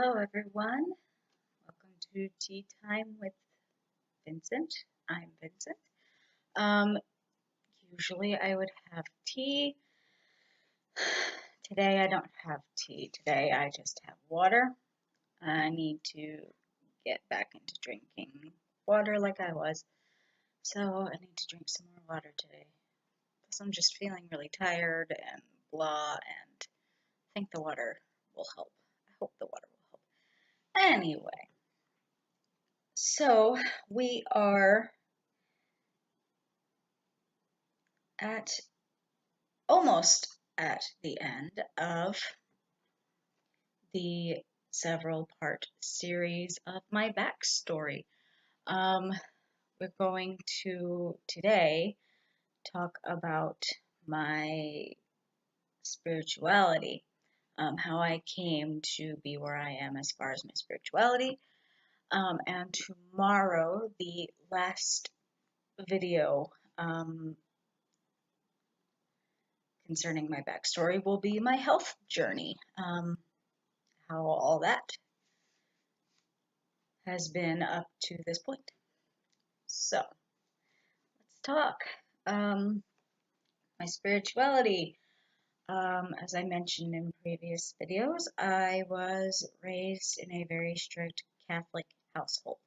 Hello, everyone. Welcome to Tea Time with Vincent. I'm Vincent. Um, Usually I would have tea. Today I don't have tea. Today I just have water. I need to get back into drinking water like I was. So I need to drink some more water today. Plus I'm just feeling really tired and blah, and I think the water will help. I hope the water will help. Anyway, so we are at almost at the end of the several part series of my backstory. Um, we're going to today talk about my spirituality, how I came to be where I am as far as my spirituality. And tomorrow, the last video concerning my backstory will be my health journey. How all that has been up to this point. So let's talk. My spirituality. As I mentioned in previous videos, I was raised in a very strict Catholic household.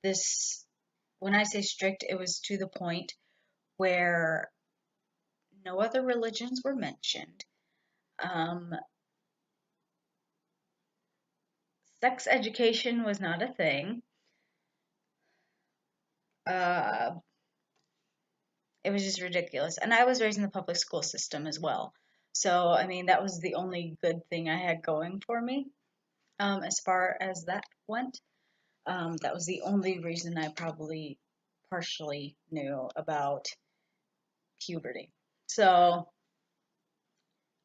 This, when I say strict, it was to the point where no other religions were mentioned. Sex education was not a thing. It was just ridiculous. And I was raised in the public school system as well. So, I mean, that was the only good thing I had going for me, as far as that went. That was the only reason I probably partially knew about puberty. So,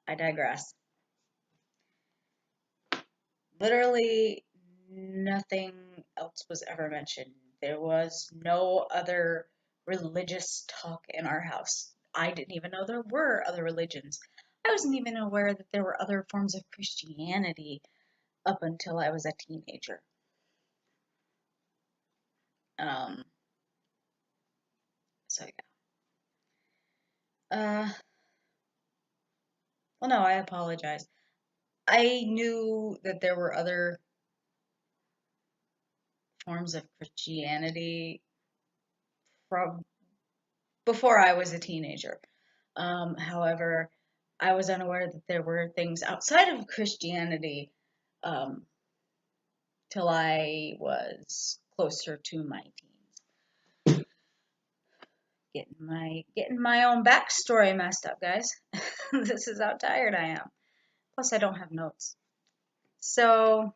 I digress. Literally nothing else was ever mentioned. There was no other religious talk in our house. I didn't even know there were other religions. I wasn't even aware that there were other forms of Christianity up until I was a teenager. Um, so yeah. Well, no, I apologize. I knew that there were other forms of Christianity from before I was a teenager. However, I was unaware that there were things outside of Christianity um, till I was closer to my teens. Getting my own backstory messed up, guys. This is how tired I am. Plus, I don't have notes. So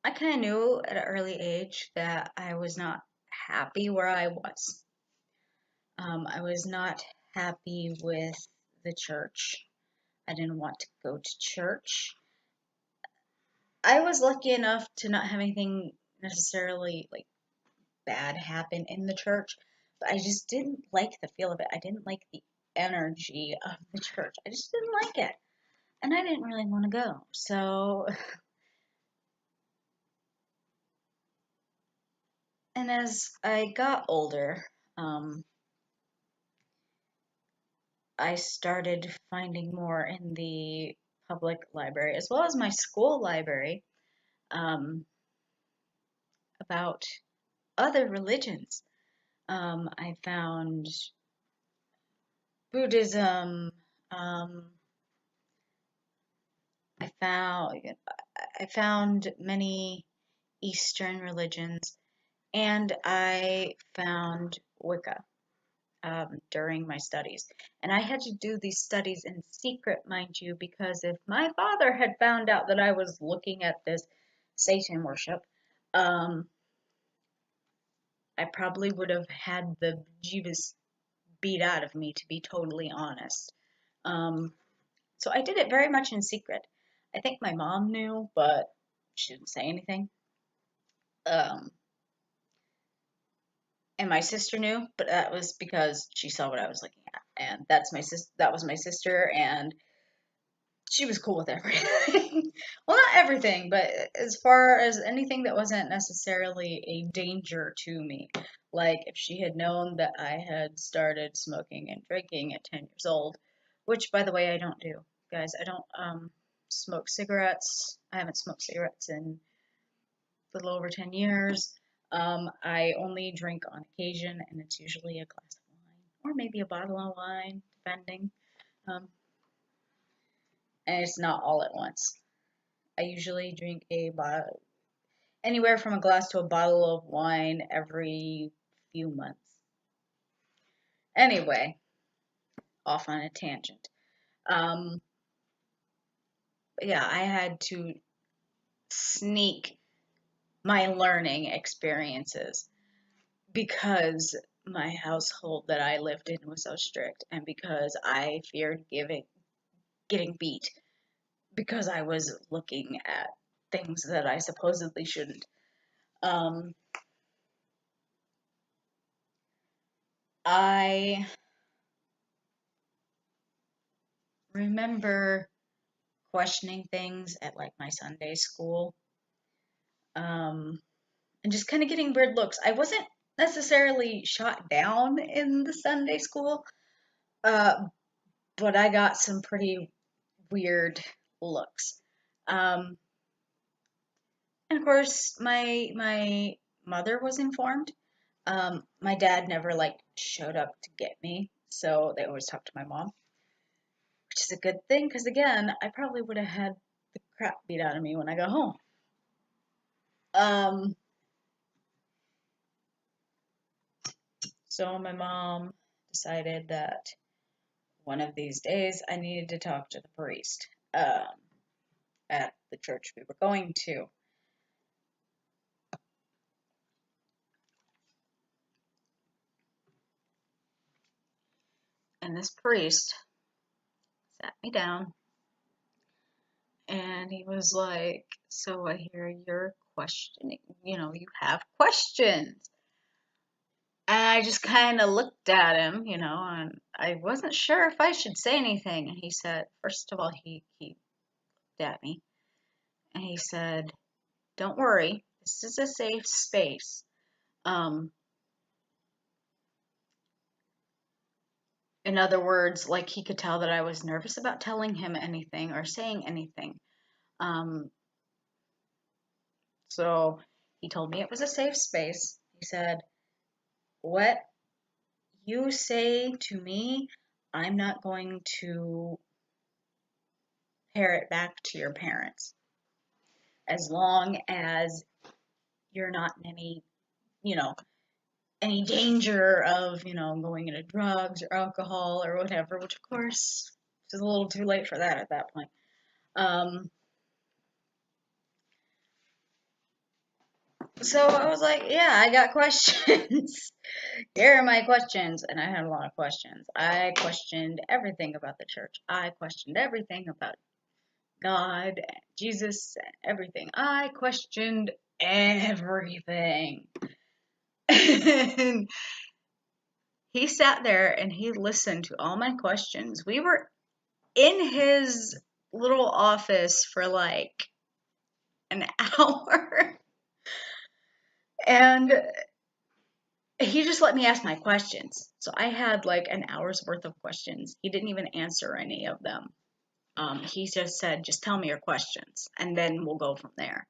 I kind of knew at an early age that I was not happy where I was. I was not happy with the church. I didn't want to go to church. I was lucky enough to not have anything necessarily like bad happen in the church, but I just didn't like the feel of it. I didn't like the energy of the church. I just didn't like it. And I didn't really want to go. So, and as I got older, I started finding more in the public library as well as my school library about other religions. I found Buddhism. I found many Eastern religions, and I found Wicca during my studies. And I had to do these studies in secret, mind you, because if my father had found out that I was looking at this Satan worship, I probably would have had the bejeebus beat out of me, to be totally honest. So I did it very much in secret. I think my mom knew, but she didn't say anything. Um, and my sister knew, but that was because she saw what I was looking at. and that was my sister, and she was cool with everything. Well, not everything, but as far as anything that wasn't necessarily a danger to me. Like if she had known that I had started smoking and drinking at 10 years old, which by the way I don't do. Guys, I don't smoke cigarettes. I haven't smoked cigarettes in a little over 10 years. I only drink on occasion, and it's usually a glass of wine or maybe a bottle of wine, depending. Um, and it's not all at once. I usually drink anywhere from a glass to a bottle of wine every few months. Anyway, off on a tangent. Um, yeah, I had to sneak my learning experiences because my household that I lived in was so strict, and because I feared getting beat because I was looking at things that I supposedly shouldn't. Um, I remember questioning things at like my Sunday school, um, and just kind of getting weird looks. I wasn't necessarily shot down in the Sunday school, uh, but I got some pretty weird looks. Um, and of course, my mother was informed. My dad never like showed up to get me, so they always talked to my mom, which is a good thing because again, I probably would have had the crap beat out of me when I got home. Um, so my mom decided that one of these days I needed to talk to the priest at the church we were going to. And this priest sat me down and he was like, "So I hear you're questioning, you have questions." And I just kind of looked at him, and I wasn't sure if I should say anything. And he said, first of all, he looked at me and he said, "Don't worry, this is a safe space." Um, in other words, like he could tell that I was nervous about telling him anything or saying anything. Um, so he told me it was a safe space. He said, "What you say to me, I'm not going to parrot back to your parents. As long as you're not in you know, any danger of, going into drugs or alcohol or whatever," which of course is a little too late for that at that point. Um, so I was like, yeah, I got questions. Here are my questions. And I had a lot of questions. I questioned everything about the church. I questioned everything about God, and Jesus, and everything. I questioned everything. And he sat there and he listened to all my questions. We were in his little office for like an hour. And he just let me ask my questions. So I had like an hour's worth of questions. He didn't even answer any of them. He just said, "Just tell me your questions, and then we'll go from there."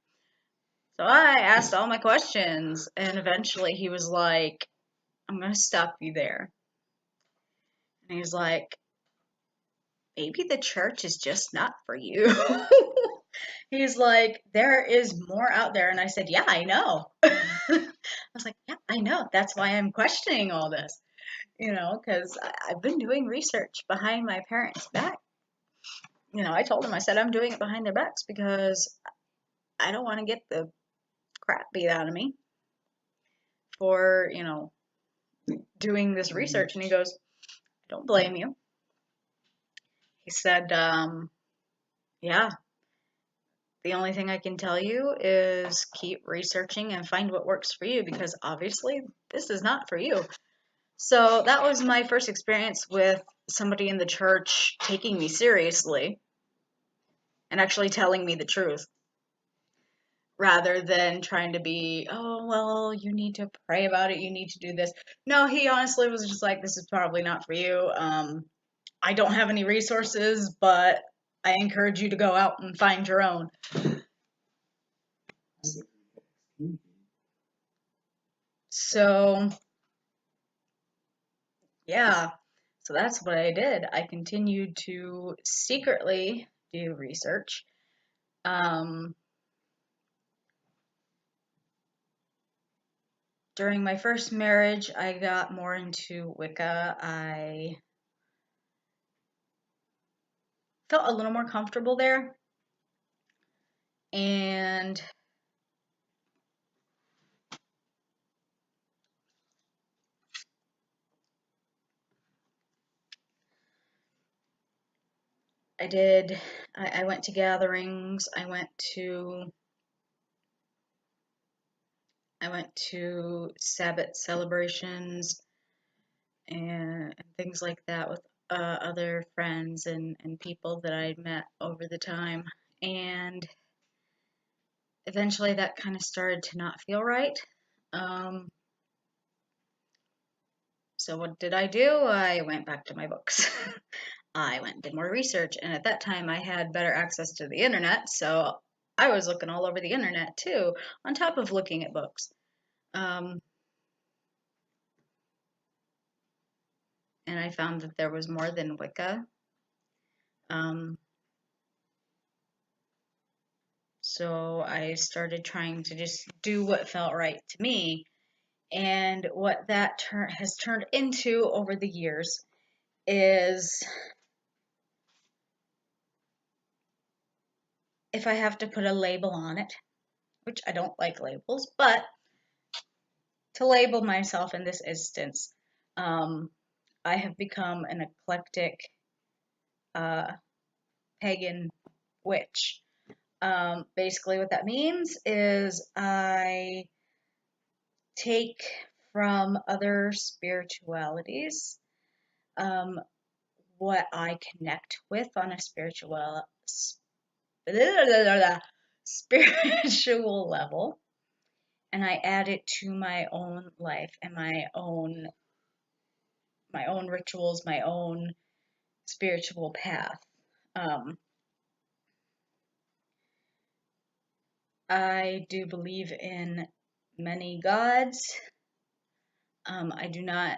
So I asked all my questions, and eventually he was like, "I'm going to stop you there." And he was like, "Maybe the church is just not for you." He's like, "There is more out there." And I said, "Yeah, I know." I was like, "Yeah, I know. That's why I'm questioning all this, because I've been doing research behind my parents' back. I told him, I said, I'm doing it behind their backs because I don't want to get the crap beat out of me for, doing this research." And he goes, "I don't blame you." He said, "Yeah, the only thing I can tell you is keep researching and find what works for you because obviously this is not for you." So that was my first experience with somebody in the church taking me seriously and actually telling me the truth rather than trying to be, oh, well, you need to pray about it, you need to do this. No, he honestly was just like, this is probably not for you. I don't have any resources, but I encourage you to go out and find your own. So, yeah, so that's what I did. I continued to secretly do research. During my first marriage, I got more into Wicca. I felt a little more comfortable there. And I went to gatherings, I went to Sabbath celebrations and things like that with other friends and people that I'd met over the time. And eventually that kind of started to not feel right. So what did I do? I went back to my books. I went and did more research, and at that time I had better access to the internet, so I was looking all over the internet too, on top of looking at books. And I found that there was more than Wicca. So I started trying to just do what felt right to me. And what that has turned into over the years is, if I have to put a label on it, which I don't like labels, but to label myself in this instance, I have become an eclectic pagan witch. Basically, what that means is I take from other spiritualities what I connect with on a spiritual level, and I add it to my own life and my own rituals, my own spiritual path. I do believe in many gods. I do not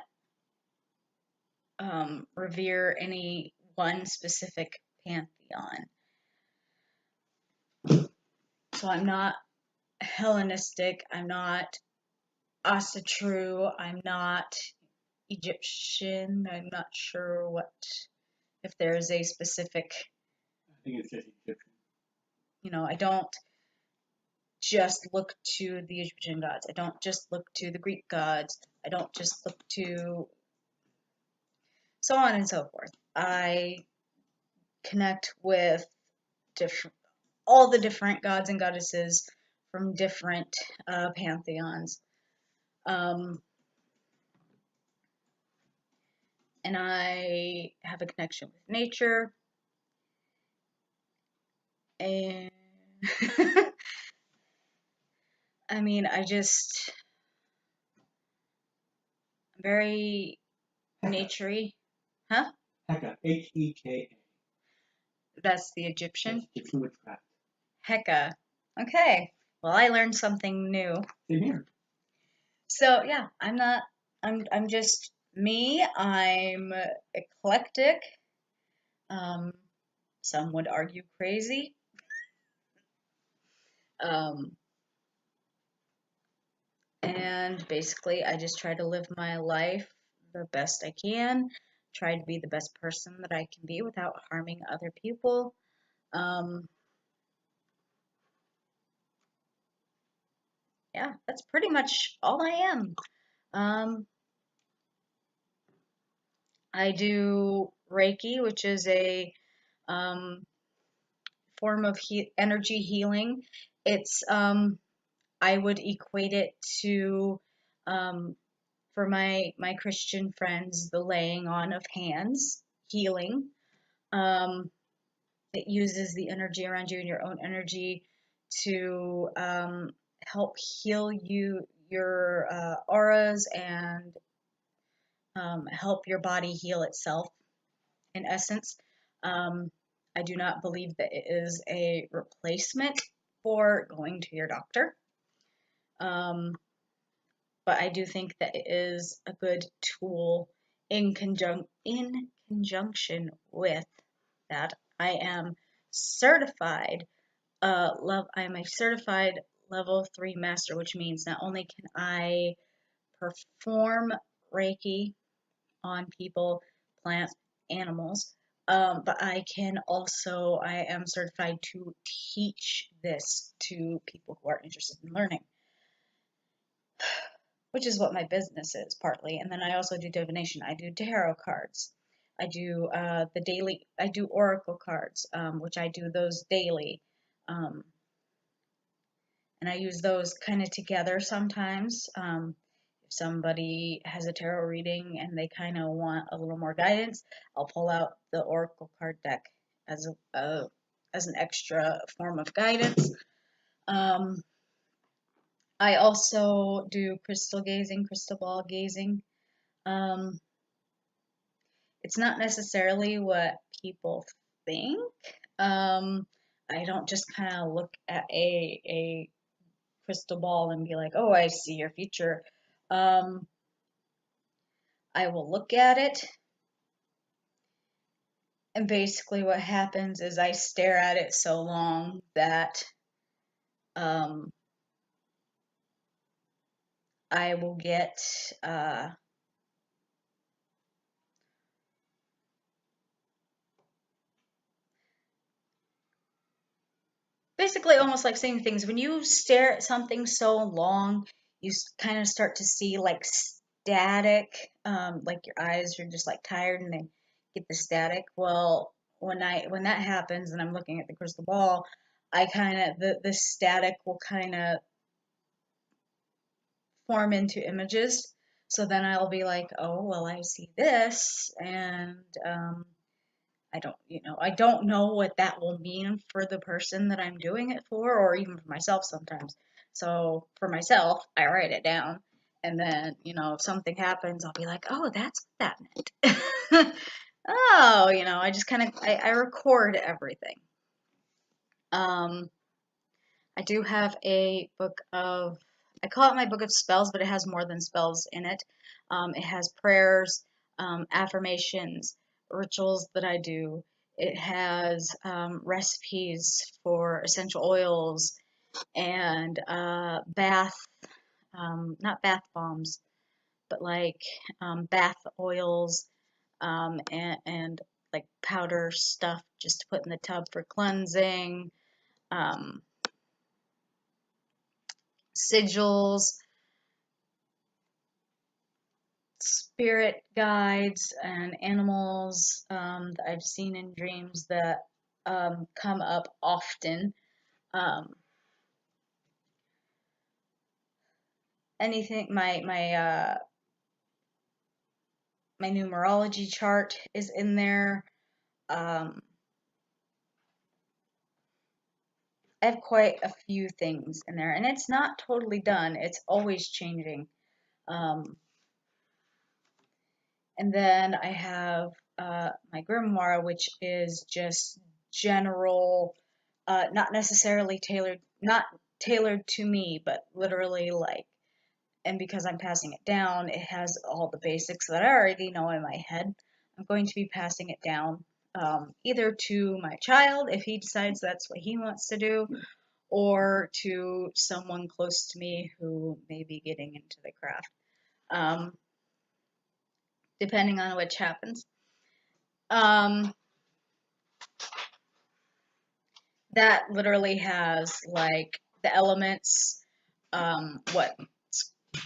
revere any one specific pantheon. So I'm not Hellenistic, I'm not Asatru, I'm not Egyptian, I'm not sure if there's a specific. I think it's just Egyptian. I don't just look to the Egyptian gods. I don't just look to the Greek gods. I don't just look to so on and so forth. I connect with all the different gods and goddesses from different pantheons. And I have a connection with nature. And I mean, I'm very naturey. Huh? Heka, H-E-K-A. That's the Egyptian? That's Egyptian witchcraft. Heka. Okay. Well, I learned something new. Same here. So yeah, I'm just me. I'm eclectic. Some would argue crazy. And basically, I just try to live my life the best I can, try to be the best person that I can be without harming other people. Yeah, that's pretty much all I am. I do Reiki, which is a form of energy healing. It's I would equate it to, for my Christian friends, the laying on of hands. healing. Um, it uses the energy around you and your own energy to help heal your auras, and help your body heal itself, in essence. Um, I do not believe that it is a replacement for going to your doctor. Um, but I do think that it is a good tool in conjunction with that. I am certified I am a certified level 3 master, which means not only can I perform Reiki on people, plants, animals, but I am certified to teach this to people who are interested in learning, which is what my business is partly. And then I also do divination. I do tarot cards. I do oracle cards, which I do those daily. Um, and I use those kind of together sometimes. If somebody has a tarot reading and they kind of want a little more guidance, I'll pull out the oracle card deck as as an extra form of guidance. Um, I also do crystal gazing, crystal ball gazing. Um, it's not necessarily what people think. Um, I don't just kind of look at a crystal ball and be like, oh, I see your future. Um, I will look at it, and basically what happens is I stare at it so long that um, I will get uh, basically almost like seeing things. When you stare at something so long, you kind of start to see like static, like your eyes are just like tired and they get the static. Well, when that happens and I'm looking at the crystal ball, I kind of the static will kind of form into images. So then I'll be like, oh, well, I see this, and I don't know what that will mean for the person that I'm doing it for, or even for myself sometimes. So for myself, I write it down, and then, if something happens, I'll be like, oh, that's what that meant. Oh, I just I record everything. Um, I do have a book of, I call it my book of spells, but it has more than spells in it. It has prayers, affirmations, rituals that I do. It has recipes for essential oils and not bath bombs, but like bath oils, and like powder stuff just to put in the tub for cleansing. Um, Sigils, spirit guides, and animals that I've seen in dreams that come up often. Um, anything, my numerology chart is in there. Um, I have quite a few things in there, and it's not totally done. It's always changing. Um, And then I have my grimoire, which is just general, not necessarily not tailored to me, but literally like, and because I'm passing it down, it has all the basics that I already know in my head. I'm going to be passing it down either to my child if he decides that's what he wants to do, or to someone close to me who may be getting into the craft, um, depending on which happens. Um, that literally has like the elements,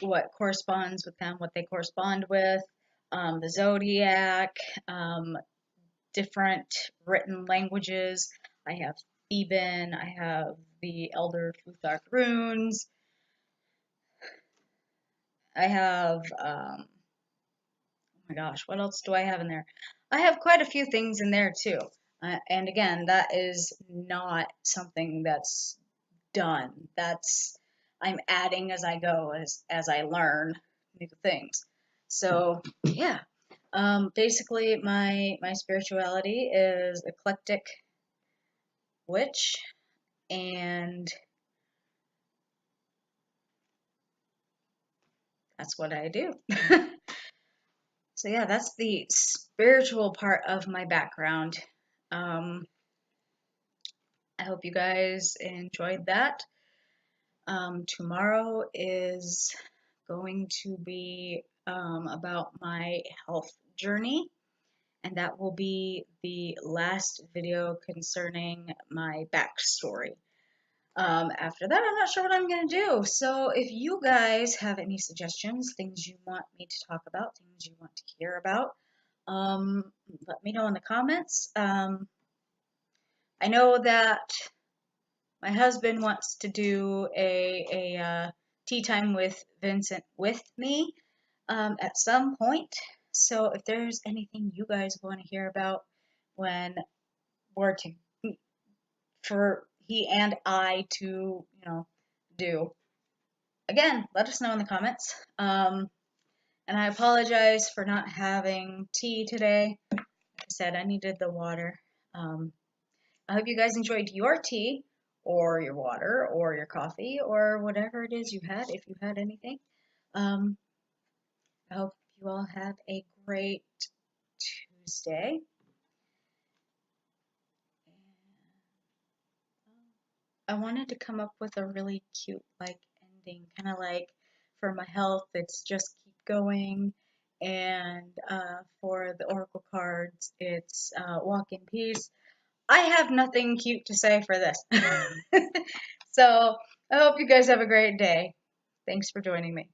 what corresponds with them, what they correspond with, the zodiac, um, different written languages. I have Theban, I have the Elder Futhark runes, I have oh my gosh, what else do I have in there? I have quite a few things in there too. And again, that is not something that's done. That's I'm adding as I go, as I learn new things. So yeah, basically my spirituality is eclectic witch, and that's what I do. So yeah, that's the spiritual part of my background. Um, I hope you guys enjoyed that. Tomorrow is going to be about my health journey, and that will be the last video concerning my backstory. After that, I'm not sure what I'm going to do. So if you guys have any suggestions, things you want me to talk about, things you want to hear about, um, let me know in the comments. I know that my husband wants to do a tea time with Vincent with me at some point. So if there's anything you guys want to hear about when we're to for he and I to do, again, let us know in the comments. And I apologize for not having tea today. Like I said, I needed the water. Um, I hope you guys enjoyed your tea or your water or your coffee or whatever it is you had, if you had anything. Um, I hope you all have a great Tuesday. I wanted to come up with a really cute like ending, kind of like for my health, it's just keep going, and for the oracle cards, it's walk in peace. I have nothing cute to say for this. So I hope you guys have a great day. Thanks for joining me.